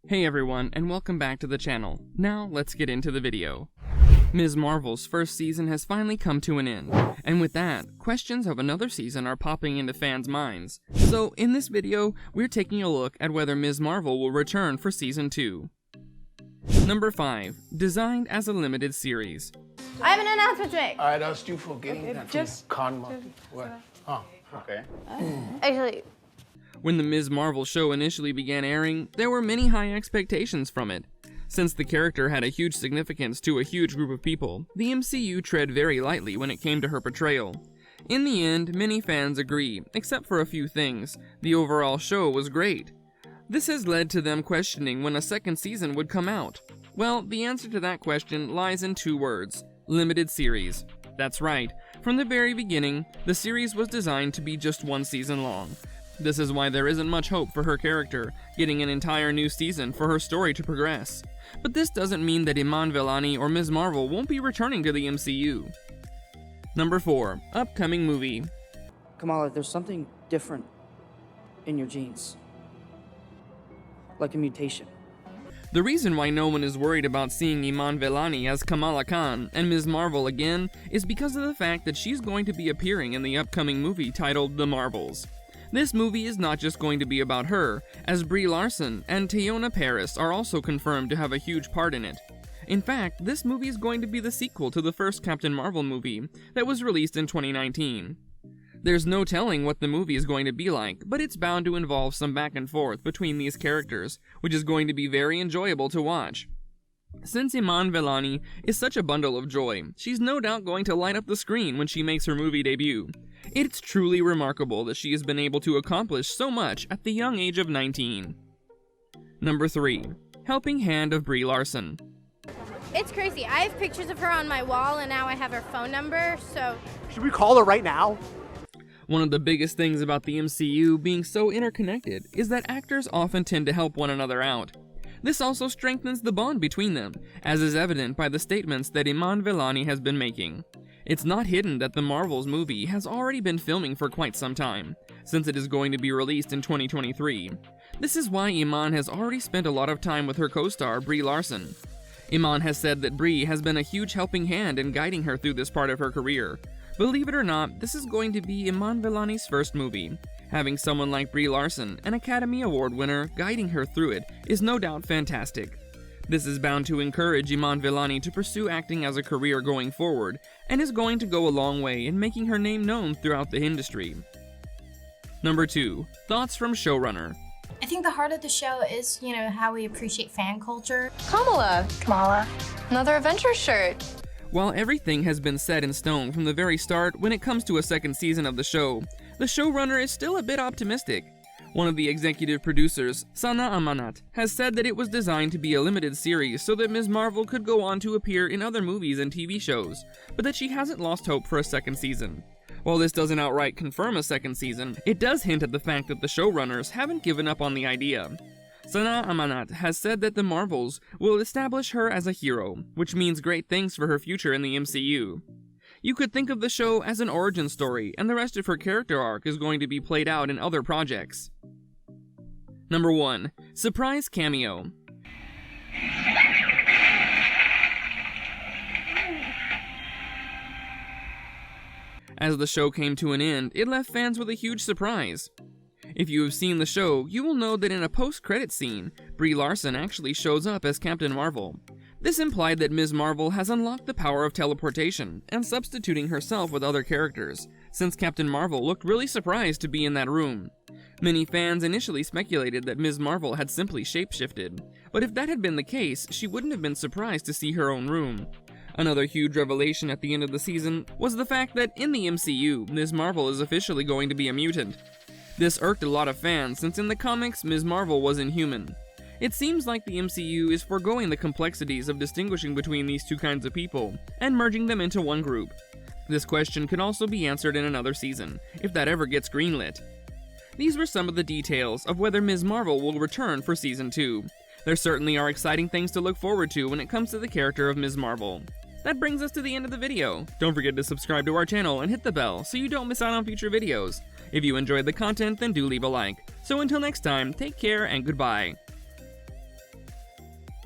Hey everyone, and welcome back to the channel. Now, let's get into the video. Ms. Marvel's first season has finally come to an end, and with that, questions of another season are popping into fans' minds. So, in this video, we're taking a look at whether Ms. Marvel will return for Season 2. Number 5. Designed as a limited series. I have an announcement to make. Alright, that's you forgetting that just Kamala. What? Oh, okay. Actually, When the Ms. Marvel show initially began airing, there were many high expectations from it. Since the character had a huge significance to a huge group of people, the MCU tread very lightly when it came to her portrayal. In the end, many fans agree, except for a few things. The overall show was great. This has led to them questioning when a second season would come out. Well, the answer to that question lies in 2 words: limited series. That's right, from the very beginning, the series was designed to be just 1 season long. This is why there isn't much hope for her character, getting an entire new season for her story to progress. But this doesn't mean that Iman Vellani or Ms. Marvel won't be returning to the MCU. Number 4. Upcoming movie. Kamala, there's something different in your genes. Like a mutation. The reason why no one is worried about seeing Iman Vellani as Kamala Khan and Ms. Marvel again is because of the fact that she's going to be appearing in the upcoming movie titled The Marvels. This movie is not just going to be about her, as Brie Larson and Teyonah Parris are also confirmed to have a huge part in it. In fact, this movie is going to be the sequel to the first Captain Marvel movie that was released in 2019. There's no telling what the movie is going to be like, but it's bound to involve some back and forth between these characters, which is going to be very enjoyable to watch. Since Iman Vellani is such a bundle of joy, she's no doubt going to light up the screen when she makes her movie debut. It's truly remarkable that she has been able to accomplish so much at the young age of 19. Number 3. Helping Hand of Brie Larson. it's crazy. I have pictures of her on my wall, and now I have her phone number, so... Should we call her right now? One of the biggest things about the MCU being so interconnected is that actors often tend to help one another out. This also strengthens the bond between them, as is evident by the statements that Iman Vellani has been making. It's not hidden that the Marvels movie has already been filming for quite some time, since it is going to be released in 2023. This is why Iman has already spent a lot of time with her co-star Brie Larson. Iman has said that Brie has been a huge helping hand in guiding her through this part of her career. Believe it or not, this is going to be Iman Vellani's first movie. Having someone like Brie Larson, an Academy Award winner, guiding her through it is no doubt fantastic. This is bound to encourage Iman Vellani to pursue acting as a career going forward, and is going to go a long way in making her name known throughout the industry. Number 2. Thoughts from showrunner. I think the heart of the show is, how we appreciate fan culture. Kamala. Another Avengers shirt. While everything has been set in stone from the very start when it comes to a second season of the showrunner is still a bit optimistic. One of the executive producers, Sana Amanat, has said that it was designed to be a limited series so that Ms. Marvel could go on to appear in other movies and TV shows, but that she hasn't lost hope for a second season. While this doesn't outright confirm a second season, it does hint at the fact that the showrunners haven't given up on the idea. Sana Amanat has said that the Marvels will establish her as a hero, which means great things for her future in the MCU. You could think of the show as an origin story, and the rest of her character arc is going to be played out in other projects. Number 1. Surprise cameo. As the show came to an end, it left fans with a huge surprise. If you have seen the show, you will know that in a post-credit scene, Brie Larson actually shows up as Captain Marvel. This implied that Ms. Marvel has unlocked the power of teleportation and substituting herself with other characters, since Captain Marvel looked really surprised to be in that room. Many fans initially speculated that Ms. Marvel had simply shapeshifted, but if that had been the case, she wouldn't have been surprised to see her own room. Another huge revelation at the end of the season was the fact that in the MCU, Ms. Marvel is officially going to be a mutant. This irked a lot of fans since in the comics, Ms. Marvel was inhuman. It seems like the MCU is foregoing the complexities of distinguishing between these two kinds of people and merging them into one group. This question could also be answered in another season, if that ever gets greenlit. These were some of the details of whether Ms. Marvel will return for Season 2. There certainly are exciting things to look forward to when it comes to the character of Ms. Marvel. That brings us to the end of the video. Don't forget to subscribe to our channel and hit the bell so you don't miss out on future videos. If you enjoyed the content, then do leave a like. So until next time, take care and goodbye.